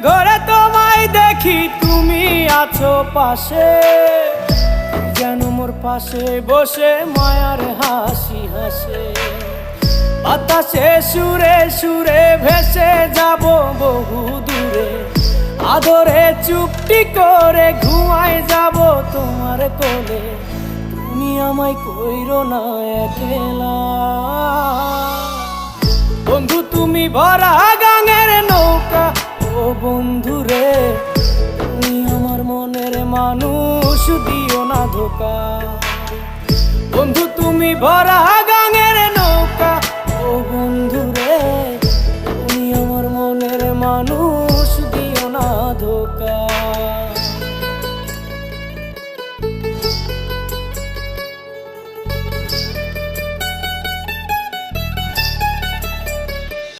ঘরে তোমায় দেখি তুমি আছো পাশে, যেন মোর পাশে বসে মায়ার হাসি হাসে। বাতাসে সুরে সুরে ভেসে যাব বহু দূরে, আদরে চুপটি করে ঘুমায় যাব তোমার কোলে। তুমি আমায় কইরো না একলা বন্ধু, তুমি ভরা গাঙের নৌকা। ও বন্ধু রে, তুমি আমার মনের মানুষ, দিও না ধোকা। বন্ধু তুমি ভরা গাঙের নৌকা। ও